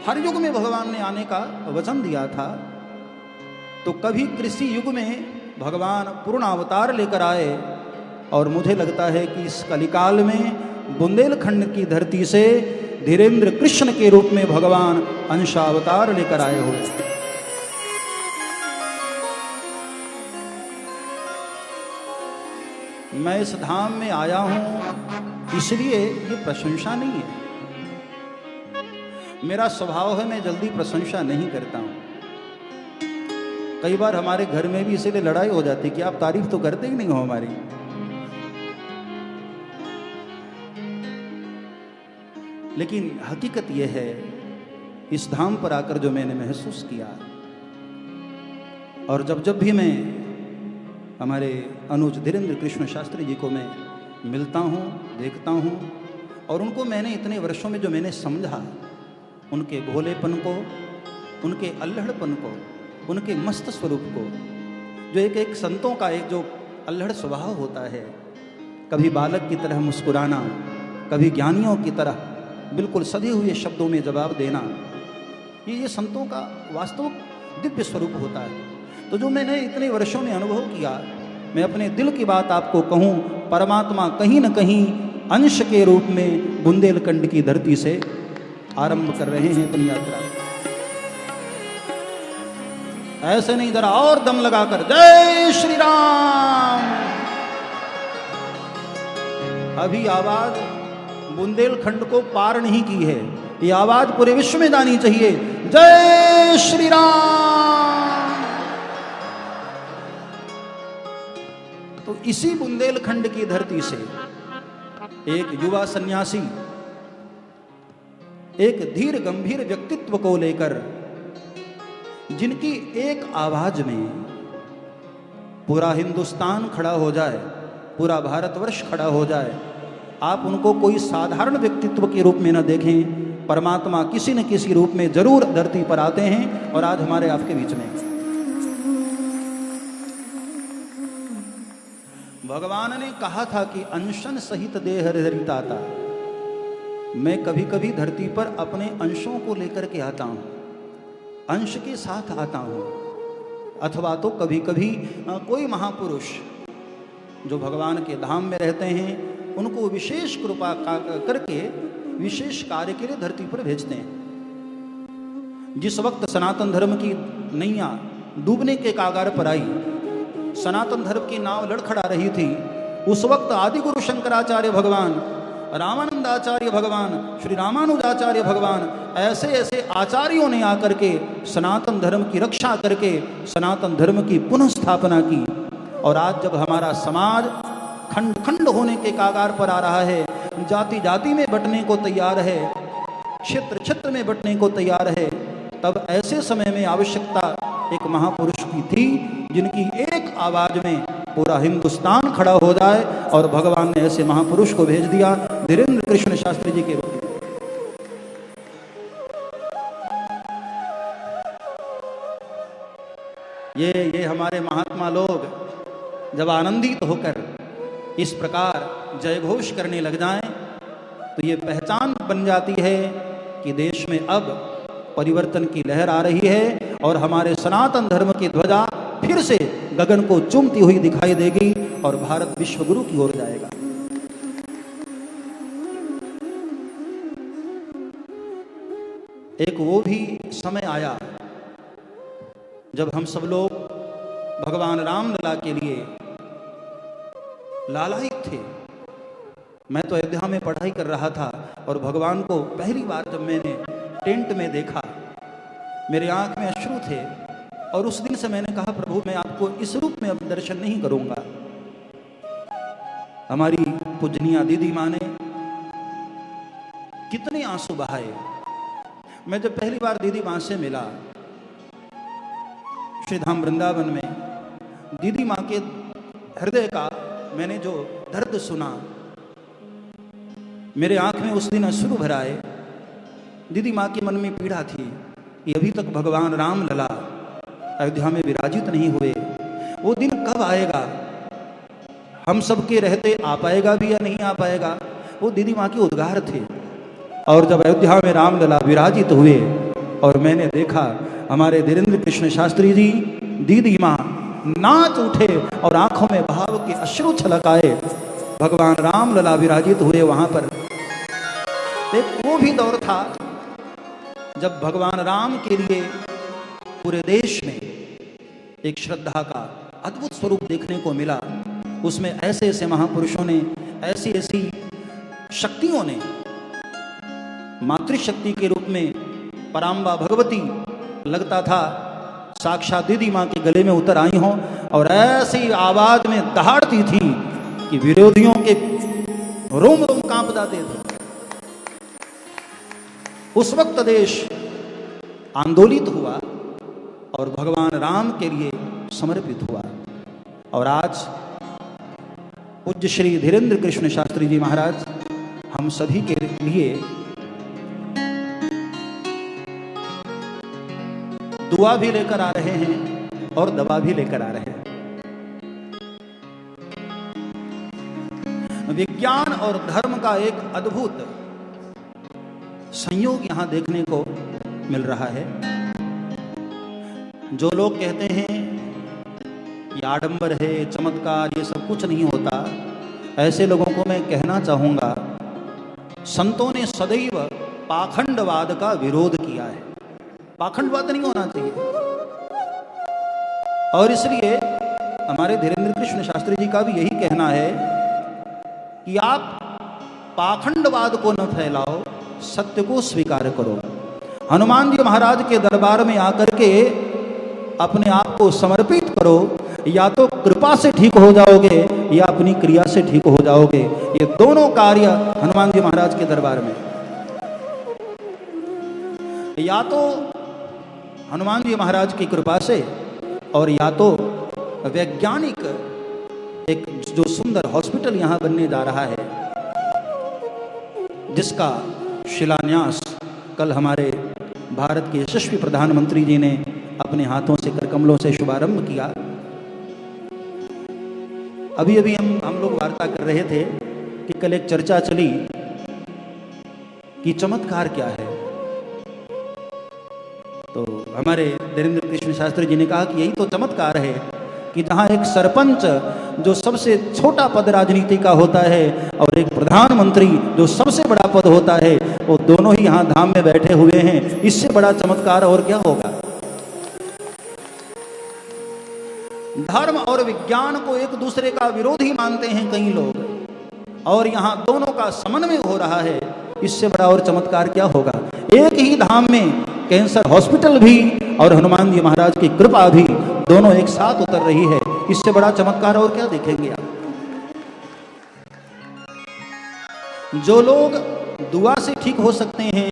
हर युग में भगवान ने आने का वचन दिया था। तो कभी कृषि युग में भगवान पूर्ण अवतार लेकर आए, और मुझे लगता है कि इस कलिकाल में बुंदेलखंड की धरती से धीरेन्द्र कृष्ण के रूप में भगवान अंशावतार लेकर आए हुए। मैं इस धाम में आया हूं इसलिए ये प्रशंसा नहीं है। मेरा स्वभाव है मैं जल्दी प्रशंसा नहीं करता हूं। कई बार हमारे घर में भी इसीलिए लड़ाई हो जाती है कि आप तारीफ तो करते ही नहीं हो हमारी। लेकिन हकीकत यह है, इस धाम पर आकर जो मैंने महसूस किया, और जब भी मैं हमारे अनुज धीरेन्द्र कृष्ण शास्त्री जी को मैं मिलता हूँ, देखता हूँ, और उनको मैंने इतने वर्षों में जो मैंने समझा, उनके भोलेपन को, उनके अल्हड़पन को, उनके मस्त स्वरूप को, जो एक संतों का एक जो अल्हड़ स्वभाव होता है, कभी बालक की तरह मुस्कुराना, कभी ज्ञानियों की तरह बिल्कुल सधे हुए शब्दों में जवाब देना, ये संतों का वास्तविक दिव्य स्वरूप होता है। तो जो मैंने इतने वर्षों में अनुभव किया, मैं अपने दिल की बात आपको कहूँ, परमात्मा कहीं न कहीं अंश के रूप में बुंदेलखंड की धरती से आरंभ कर रहे हैं अपनी यात्रा। ऐसे नहीं, जरा और दम लगाकर जय श्री राम। अभी आवाज बुंदेलखंड को पार नहीं की है, ये आवाज पूरे विश्व में जानी चाहिए, जय श्री राम। तो इसी बुंदेलखंड की धरती से एक युवा सन्यासी एक धीर गंभीर व्यक्तित्व को लेकर, जिनकी एक आवाज में पूरा हिंदुस्तान खड़ा हो जाए, पूरा भारतवर्ष खड़ा हो जाए, आप उनको कोई साधारण व्यक्तित्व के रूप में न देखें, परमात्मा किसी न किसी रूप में जरूर धरती पर आते हैं और आज हमारे आपके बीच में। भगवान ने कहा था कि अंशन सहित देह हरिताता। मैं कभी कभी धरती पर अपने अंशों को लेकर के आता हूं, अंश के साथ आता हूं, अथवा तो कभी कभी कोई महापुरुष जो भगवान के धाम में रहते हैं, उनको विशेष कृपा करके विशेष कार्य के लिए धरती पर भेजते हैं। जिस वक्त सनातन धर्म की नैया डूबने के कागार पर आई, सनातन धर्म की नाव लड़खड़ा रही थी, उस वक्त आदि गुरु शंकराचार्य भगवान, रामानंदाचार्य भगवान, श्री रामानुजाचार्य भगवान, ऐसे ऐसे आचार्यों ने आकर के सनातन धर्म की रक्षा करके सनातन धर्म की पुनः स्थापना की। और आज जब हमारा समाज खंड खंड होने के कागार पर आ रहा है, जाति जाति में बंटने को तैयार है, क्षेत्र क्षेत्र में बंटने को तैयार है, तब ऐसे समय में आवश्यकता एक महापुरुष की थी, जिनकी एक आवाज में पूरा हिंदुस्तान खड़ा हो जाए। और भगवान ने ऐसे महापुरुष को भेज दिया धीरेन्द्र कृष्ण शास्त्री जी के रूप में। ये हमारे महात्मा लोग जब आनंदित होकर इस प्रकार जय घोष करने लग जाएं, तो ये पहचान बन जाती है कि देश में अब परिवर्तन की लहर आ रही है और हमारे सनातन धर्म की ध्वजा फिर से गगन को चूमती हुई दिखाई देगी और भारत विश्व गुरु की ओर जाएगा। एक वो भी समय आया जब हम सब लोग भगवान रामलला के लिए लालायित थे। मैं तो अयोध्या में पढ़ाई कर रहा था और भगवान को पहली बार जब मैंने टेंट में देखा, मेरे आंख में अश्रु थे और उस दिन से मैंने कहा, प्रभु मैं आपको इस रूप में अब दर्शन नहीं करूंगा। हमारी पूजनीय दीदी माँ ने कितने आंसू बहाए। मैं जब पहली बार दीदी माँ से मिला श्रीधाम वृंदावन में, दीदी माँ के हृदय का मैंने जो दर्द सुना, मेरे आंख में उस दिन अश्रु भर आए। दीदी माँ के मन में पीड़ा थी कि अभी तक भगवान रामलला अयोध्या में विराजित नहीं हुए, वो दिन कब आएगा, हम सबके रहते आ पाएगा भी या नहीं आ पाएगा, वो दीदी माँ के उद्गार थे। और जब अयोध्या में रामलला विराजित हुए और मैंने देखा हमारे धीरेन्द्र कृष्ण शास्त्री जी दीदी माँ नाच उठे और आंखों में भाव के अश्रु छलक आए। भगवान राम लला विराजित हुए वहां पर। एक वो भी दौर था जब भगवान राम के लिए पूरे देश में एक श्रद्धा का अद्भुत स्वरूप देखने को मिला। उसमें ऐसे ऐसे महापुरुषों ने, ऐसी ऐसी शक्तियों ने मातृशक्ति के रूप में पराम्बा भगवती लगता था साक्षात दीदी माँ के गले में उतर आई हों और ऐसी आवाज में दहाड़ती थी कि विरोधियों के रोम रोम कांप जाते थे। उस वक्त देश आंदोलित हुआ और भगवान राम के लिए समर्पित हुआ। और आज पूज्य श्री धीरेन्द्र कृष्ण शास्त्री जी महाराज हम सभी के लिए दुआ भी लेकर आ रहे हैं और दवा भी लेकर आ रहे हैं। विज्ञान और धर्म का एक अद्भुत संयोग यहां देखने को मिल रहा है। जो लोग कहते हैं ये आडंबर है, चमत्कार, ये सब कुछ नहीं होता, ऐसे लोगों को मैं कहना चाहूंगा संतों ने सदैव पाखंडवाद का विरोध किया है। पाखंडवाद नहीं होना चाहिए। और इसलिए हमारे धीरेन्द्र कृष्ण शास्त्री जी का भी यही कहना है कि आप पाखंडवाद को न फैलाओ, सत्य को स्वीकार करो। हनुमान जी महाराज के दरबार में आकर के अपने आप को समर्पित करो, या तो कृपा से ठीक हो जाओगे या अपनी क्रिया से ठीक हो जाओगे। ये दोनों कार्य हनुमान जी महाराज के दरबार में, या तो हनुमान जी महाराज की कृपा से और या तो वैज्ञानिक एक जो सुंदर हॉस्पिटल यहाँ बनने जा रहा है, जिसका शिलान्यास कल हमारे भारत के यशस्वी प्रधानमंत्री जी ने अपने हाथों से करकमलों से शुभारंभ किया। अभी अभी हम लोग वार्ता कर रहे थे कि कल एक चर्चा चली कि चमत्कार क्या है। तो हमारे धीरेन्द्र कृष्ण शास्त्री जी ने कहा कि यही तो चमत्कार है कि जहां एक सरपंच जो सबसे छोटा पद राजनीति का होता है और एक प्रधानमंत्री जो सबसे बड़ा पद होता है, वो दोनों ही यहां धाम में बैठे हुए हैं। इससे बड़ा चमत्कार और क्या होगा। धर्म और विज्ञान को एक दूसरे का विरोधी मानते हैं कई लोग, और यहां दोनों का समन्वय हो रहा है। इससे बड़ा और चमत्कार क्या होगा। एक ही धाम में कैंसर हॉस्पिटल भी और हनुमान जी महाराज की कृपा भी दोनों एक साथ उतर रही है। इससे बड़ा चमत्कार और क्या देखेंगे आप। जो लोग दुआ से ठीक हो सकते हैं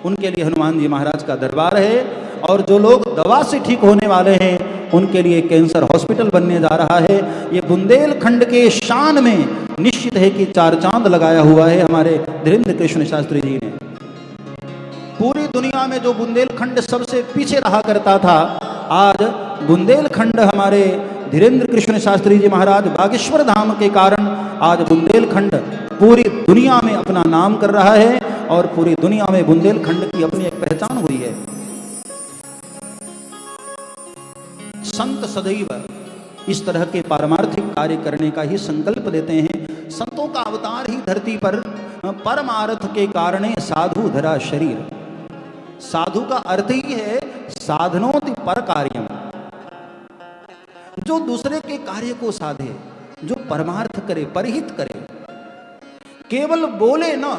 उनके लिए हनुमान जी महाराज का दरबार है, और जो लोग दवा से ठीक होने वाले हैं उनके लिए कैंसर हॉस्पिटल बनने जा रहा है। ये बुंदेलखंड के शान में निश्चित है कि 4 चांद लगाया हुआ है हमारे धीरेन्द्र कृष्ण शास्त्री जी ने। पूरी दुनिया में जो बुंदेलखंड सबसे पीछे रहा करता था, आज बुंदेलखंड हमारे धीरेन्द्र कृष्ण शास्त्री जी महाराज बागेश्वर धाम के कारण आज बुंदेलखंड पूरी दुनिया में अपना नाम कर रहा है, और पूरी दुनिया में बुंदेलखंड की अपनी एक पहचान हुई है। संत सदैव इस तरह के पारमार्थिक कार्य करने का ही संकल्प लेते हैं। संतों का अवतार ही धरती पर परमार्थ के कारणे साधु धरा शरीर। साधु का अर्थ ही है साधनोति पर कार्यम, जो दूसरे के कार्य को साधे, जो परमार्थ करे, परहित करे। केवल बोले न,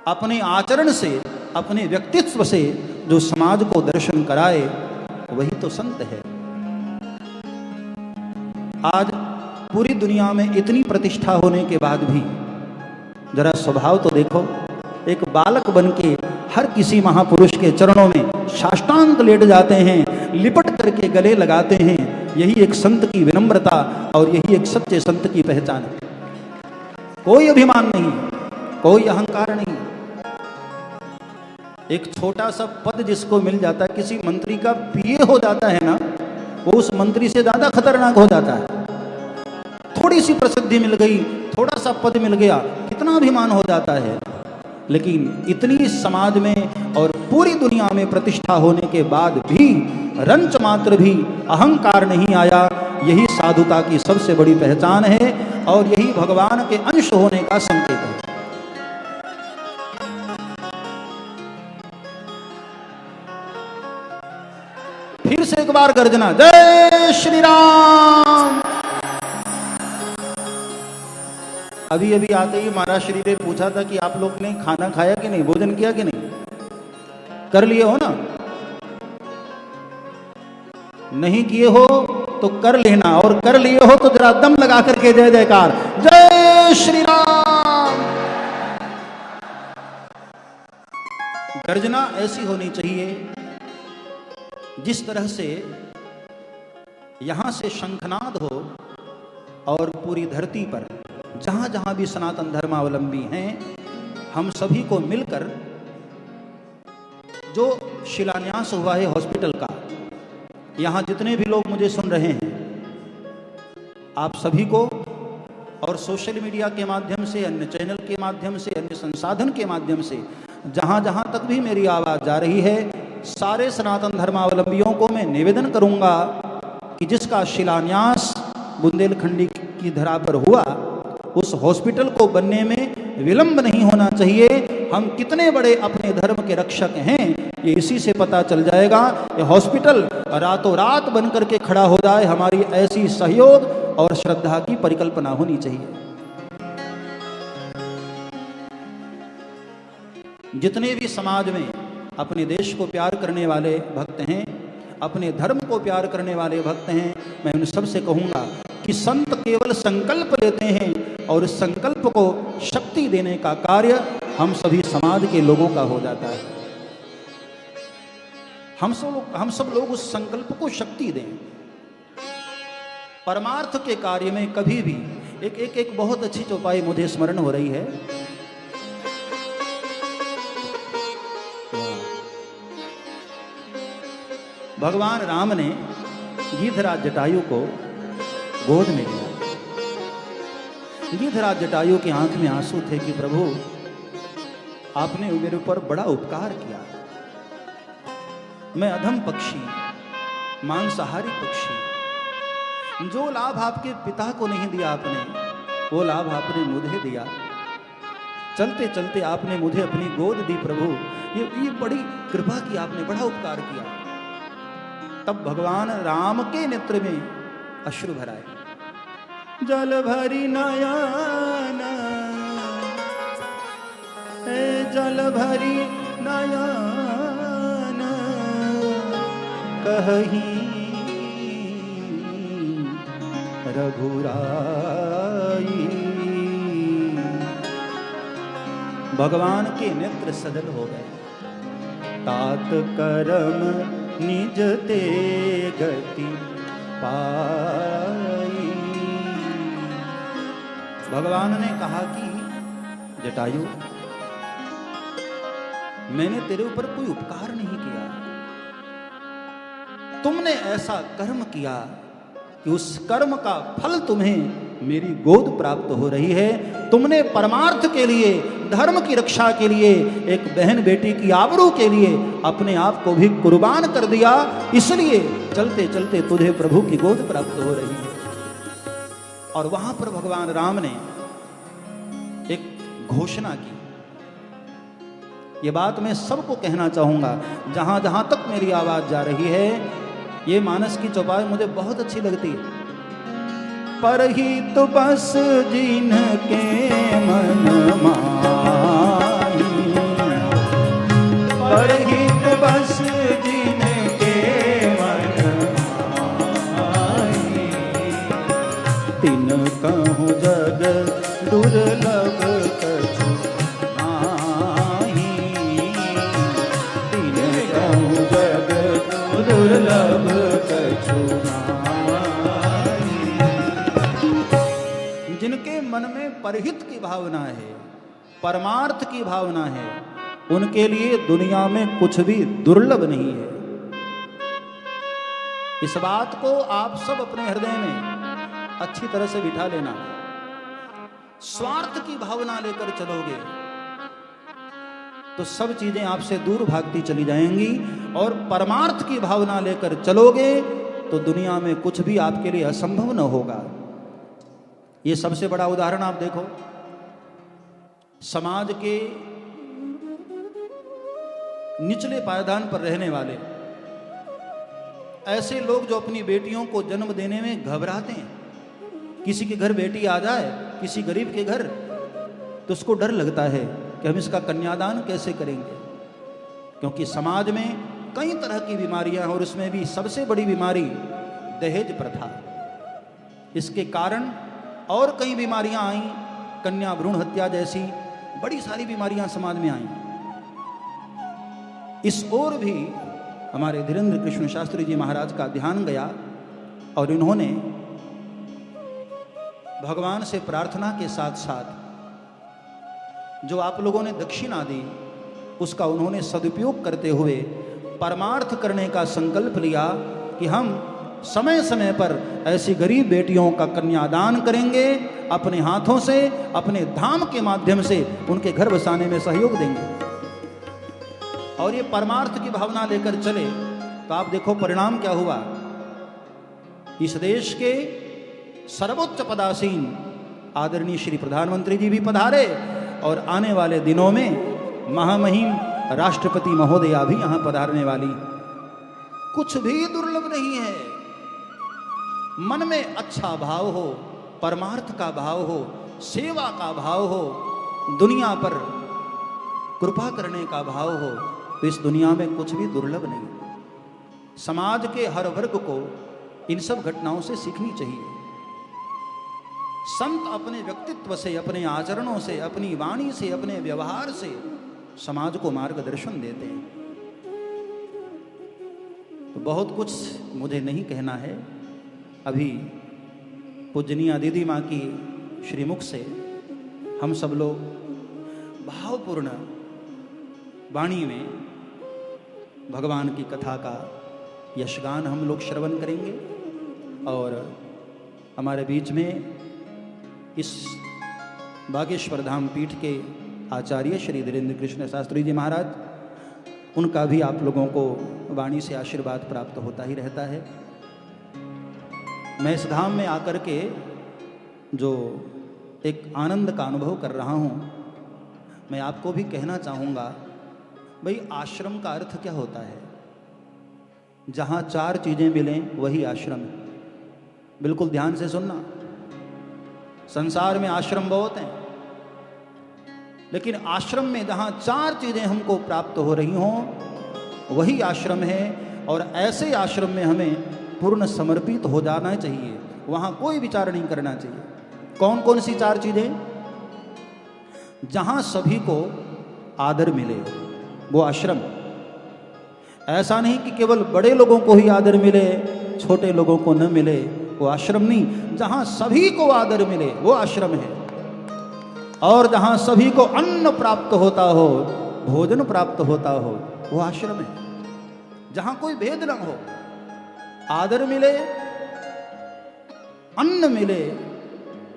अपने आचरण से, अपने व्यक्तित्व से जो समाज को दर्शन कराए, वही तो संत है। आज पूरी दुनिया में इतनी प्रतिष्ठा होने के बाद भी जरा स्वभाव तो देखो। एक बालक बन के हर किसी महापुरुष के चरणों में साष्टांग लेट जाते हैं, लिपट करके गले लगाते हैं। यही एक संत की विनम्रता और यही एक सच्चे संत की पहचान है। कोई अभिमान नहीं, कोई अहंकार नहीं। एक छोटा सा पद जिसको मिल जाता है, किसी मंत्री का पीए हो जाता है ना, वो उस मंत्री से ज्यादा खतरनाक हो जाता है। थोड़ी सी प्रसिद्धि मिल गई, थोड़ा सा पद मिल गया, कितना अभिमान हो जाता है। लेकिन इतनी समाज में और पूरी दुनिया में प्रतिष्ठा होने के बाद भी रंच मात्र भी अहंकार नहीं आया। यही साधुता की सबसे बड़ी पहचान है और यही भगवान के अंश होने का संकेत है। फिर से एक बार गर्जना, जय श्री राम। अभी अभी आते ही महाराज श्री ने पूछा था कि आप लोग ने खाना खाया कि नहीं, भोजन किया कि नहीं, कर लिए हो ना? नहीं किए हो तो कर लेना, और कर लिए हो तो जरा दम लगा करके जय जयकार, जय श्री राम। गर्जना ऐसी होनी चाहिए जिस तरह से यहां से शंखनाद हो और पूरी धरती पर जहां जहां भी सनातन धर्मावलंबी हैं, हम सभी को मिलकर जो शिलान्यास हुआ है हॉस्पिटल का, यहां जितने भी लोग मुझे सुन रहे हैं, आप सभी को और सोशल मीडिया के माध्यम से, अन्य चैनल के माध्यम से, अन्य संसाधन के माध्यम से जहां जहां तक भी मेरी आवाज जा रही है, सारे सनातन धर्मावलंबियों को मैं निवेदन करूंगा कि जिसका शिलान्यास बुंदेलखंडी की धरा पर हुआ, उस हॉस्पिटल को बनने में विलंब नहीं होना चाहिए। हम कितने बड़े अपने धर्म के रक्षक हैं, ये इसी से पता चल जाएगा। ये हॉस्पिटल रातों रात बन करके खड़ा हो जाए, हमारी ऐसी सहयोग और श्रद्धा की परिकल्पना होनी चाहिए। जितने भी समाज में अपने देश को प्यार करने वाले भक्त हैं, अपने धर्म को प्यार करने वाले भक्त हैं, मैं उन सबसे कहूंगा कि संत केवल संकल्प लेते हैं और इस संकल्प को शक्ति देने का कार्य हम सभी समाज के लोगों का हो जाता है। हम सब लोग उस संकल्प को शक्ति दें। परमार्थ के कार्य में कभी भी एक बहुत अच्छी चौपाई मुझे स्मरण हो रही है। भगवान राम ने गिद्धराज जटायु को गोद में लिया। गिद्धराज जटायु की आंख में आंसू थे कि प्रभु, आपने मेरे ऊपर बड़ा उपकार किया। मैं अधम पक्षी, मांसाहारी पक्षी, जो लाभ आपके पिता को नहीं दिया आपने, वो लाभ आपने मुझे दिया। चलते चलते आपने मुझे अपनी गोद दी प्रभु, ये बड़ी कृपा की आपने, बड़ा उपकार किया। तब भगवान राम के नेत्र में अश्रु भराए। जल भरी नयन, जल भरी नयन, कहीं रघुराई। भगवान के नेत्र सजल हो गए। तात करम निज ते गति पाई। भगवान ने कहा कि जटायु, मैंने तेरे ऊपर कोई उपकार नहीं किया, तुमने ऐसा कर्म किया कि उस कर्म का फल तुम्हें मेरी गोद प्राप्त हो रही है। तुमने परमार्थ के लिए, धर्म की रक्षा के लिए, एक बहन बेटी की आबरू के लिए अपने आप को भी कुर्बान कर दिया, इसलिए चलते चलते तुझे प्रभु की गोद प्राप्त हो रही है। और वहां पर भगवान राम ने एक घोषणा की। ये बात मैं सबको कहना चाहूंगा, जहां जहां तक मेरी आवाज जा रही है। ये मानस की चौपाई मुझे बहुत अच्छी लगती है। परहित बस जिनके मन माही, परहित बस जिनके मन माही, तिन कहूँ जग दुर्लभ कछु नाहीं, तिन कहूँ जग दुर्लभ कछु नाहीं। जिनके मन में परहित की भावना है, परमार्थ की भावना है, उनके लिए दुनिया में कुछ भी दुर्लभ नहीं है। इस बात को आप सब अपने हृदय में अच्छी तरह से बिठा लेना। स्वार्थ की भावना लेकर चलोगे तो सब चीजें आपसे दूर भागती चली जाएंगी, और परमार्थ की भावना लेकर चलोगे तो दुनिया में कुछ भी आपके लिए असंभव न होगा। ये सबसे बड़ा उदाहरण आप देखो, समाज के निचले पायदान पर रहने वाले ऐसे लोग जो अपनी बेटियों को जन्म देने में घबराते हैं। किसी के घर बेटी आ जाए, किसी गरीब के घर, तो उसको डर लगता है कि हम इसका कन्यादान कैसे करेंगे, क्योंकि समाज में कई तरह की बीमारियां हैं, और उसमें भी सबसे बड़ी बीमारी दहेज प्रथा। इसके कारण और कई बीमारियां आई, कन्या भ्रूण हत्या जैसी बड़ी सारी बीमारियां समाज में आई। इस ओर भी हमारे धीरेन्द्र कृष्ण शास्त्री जी महाराज का ध्यान गया, और इन्होंने भगवान से प्रार्थना के साथ साथ जो आप लोगों ने दक्षिणा दी, उसका उन्होंने सदुपयोग करते हुए परमार्थ करने का संकल्प लिया कि हम समय समय पर ऐसी गरीब बेटियों का कन्यादान करेंगे, अपने हाथों से, अपने धाम के माध्यम से उनके घर बसाने में सहयोग देंगे। और ये परमार्थ की भावना लेकर चले तो आप देखो परिणाम क्या हुआ। इस देश के सर्वोच्च पदासीन आदरणीय श्री प्रधानमंत्री जी भी पधारे, और आने वाले दिनों में महामहिम राष्ट्रपति महोदया भी यहां पधारने वाली। कुछ भी दुर्लभ नहीं है। मन में अच्छा भाव हो, परमार्थ का भाव हो, सेवा का भाव हो, दुनिया पर कृपा करने का भाव हो, तो इस दुनिया में कुछ भी दुर्लभ नहीं। समाज के हर वर्ग को इन सब घटनाओं से सीखनी चाहिए। संत अपने व्यक्तित्व से, अपने आचरणों से, अपनी वाणी से, अपने व्यवहार से समाज को मार्गदर्शन देते हैं। तो बहुत कुछ मुझे नहीं कहना है। अभी पूजनीय दीदी माँ की श्रीमुख से हम सब लोग भावपूर्ण वाणी में भगवान की कथा का यशगान हम लोग श्रवण करेंगे, और हमारे बीच में इस बागेश्वर धाम पीठ के आचार्य श्री धीरेन्द्र कृष्ण शास्त्री जी महाराज, उनका भी आप लोगों को वाणी से आशीर्वाद प्राप्त होता ही रहता है। मैं इस धाम में आकर के जो एक आनंद का अनुभव कर रहा हूँ, मैं आपको भी कहना चाहूँगा। भाई, आश्रम का अर्थ क्या होता है? जहाँ चार चीज़ें मिलें वही आश्रम है। बिल्कुल ध्यान से सुनना। संसार में आश्रम बहुत हैं, लेकिन आश्रम में जहाँ चार चीज़ें हमको प्राप्त हो रही हों वही आश्रम है। और ऐसे आश्रम में हमें पूर्ण समर्पित हो जाना चाहिए, वहाँ कोई विचार नहीं करना चाहिए। कौन कौन सी चार चीज़ें? जहाँ सभी को आदर मिले वो आश्रम। ऐसा नहीं कि केवल बड़े लोगों को ही आदर मिले, छोटे लोगों को न मिले, वो आश्रम नहीं। जहाँ सभी को आदर मिले वो आश्रम है। और जहाँ सभी को अन्न प्राप्त होता हो, भोजन प्राप्त होता हो, वो आश्रम है। जहाँ कोई भेद न हो, आदर मिले, अन्न मिले,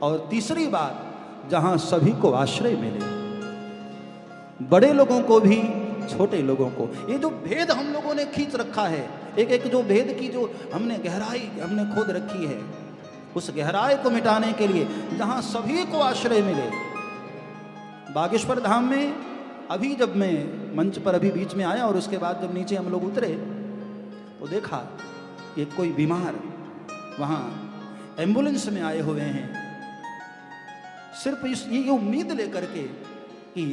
और तीसरी बात, जहाँ सभी को आश्रय मिले, बड़े लोगों को भी, छोटे लोगों को। ये जो भेद हम लोगों ने खींच रखा है, एक एक जो भेद की जो हमने गहराई हमने खोद रखी है, उस गहराई को मिटाने के लिए जहाँ सभी को आश्रय मिले। बागेश्वर धाम में अभी जब मैं मंच पर अभी बीच में आया और उसके बाद जब नीचे हम लोग उतरे तो देखा कि कोई बीमार वहाँ एम्बुलेंस में आए हुए हैं, सिर्फ ये उम्मीद लेकर के कि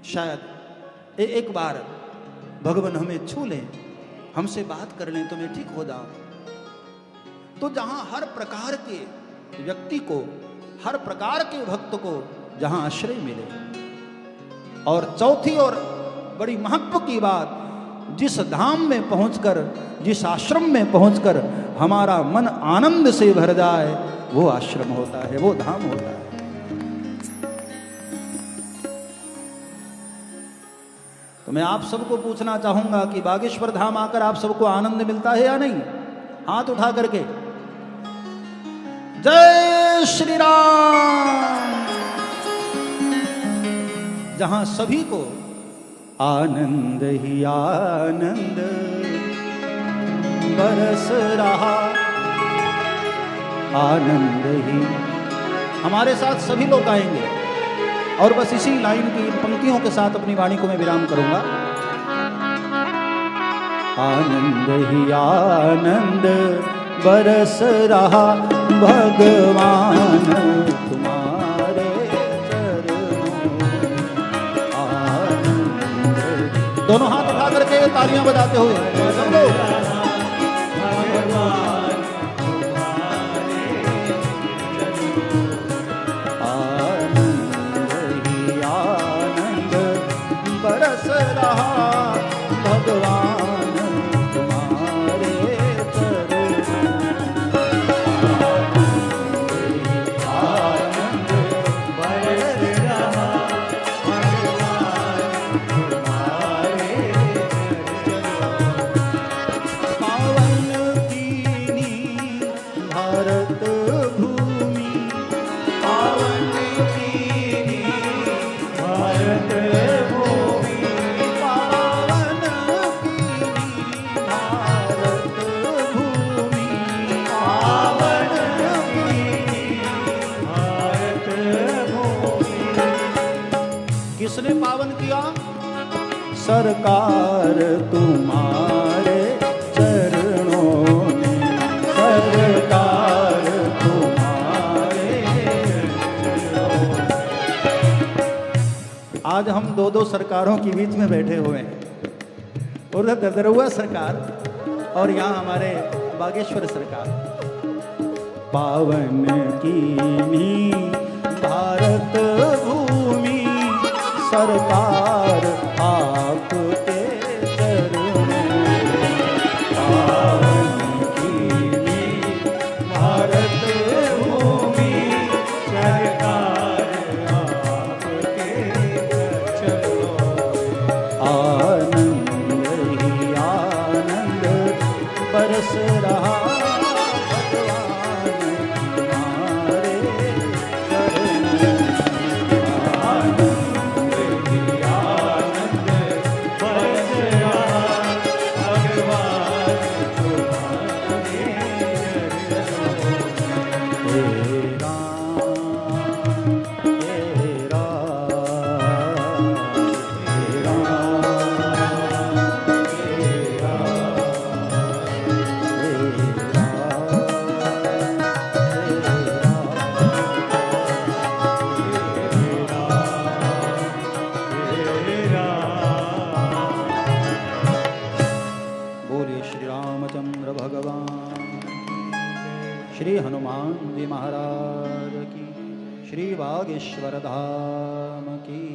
शायद एक बार भगवान हमें छू लें, हमसे बात कर लें तो मैं ठीक हो जाऊं। तो जहां हर प्रकार के व्यक्ति को, हर प्रकार के भक्त को जहां आश्रय मिले, और चौथी और बड़ी महत्व की बात, जिस धाम में पहुंचकर, जिस आश्रम में पहुंचकर हमारा मन आनंद से भर जाए, वो आश्रम होता है, वो धाम होता है। तो मैं आप सबको पूछना चाहूंगा कि बागेश्वर धाम आकर आप सबको आनंद मिलता है या नहीं? हाथ उठा करके जय श्री राम। जहां सभी को आनंद ही आनंद बरस रहा, आनंद ही। हमारे साथ सभी लोग गाएंगे और बस इसी लाइन की पंक्तियों के साथ अपनी वाणी को मैं विराम करूंगा। आनंद ही आनंद बरस रहा, भगवान तुम्हारे चरणों में आनंद। दोनों हाथ उठा करके तालियां बजाते हुए सब लोग। आनंद ही आनंद बरस रहा, भगवान तुम्हारे चरणों में आनंद बरस रहा, भगवान तुम्हारे पावन कीनी भारत भूमि, पावन कीनी भारत भूमि, पावन कीनी भारत भूमि, पावन कीनी भारत भूमि। किसने पावन किया? सरकार तुम्हारे चरणों में, सरकार तुम्हारे चरणों में। आज हम दो दो सरकारों के बीच में बैठे हुए हैं, उधर ददरुआ सरकार और यहाँ हमारे बागेश्वर सरकार। पावन कीनी भारत भूमि, सरकार आपके चरणों में। पावन कीनी भारत भूमि, सरकार आपके चरणों में। आनंद ही आनंद बरस रहा, भगवान तुम्हारे चरणों में। आनंद ही आनंद बरस रहा, भगवान तुम्हारे चरणों में। हे राम, हे राम, हे राम, हे बोलिए श्री रामचंद्र भगवान, श्री हनुमान जी महाराज की, श्री बागेश्वर धाम की।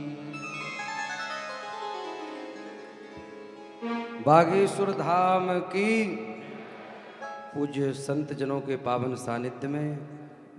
बागेश्वर धाम की। पूज्य संत जनों के पावन सानिध्य में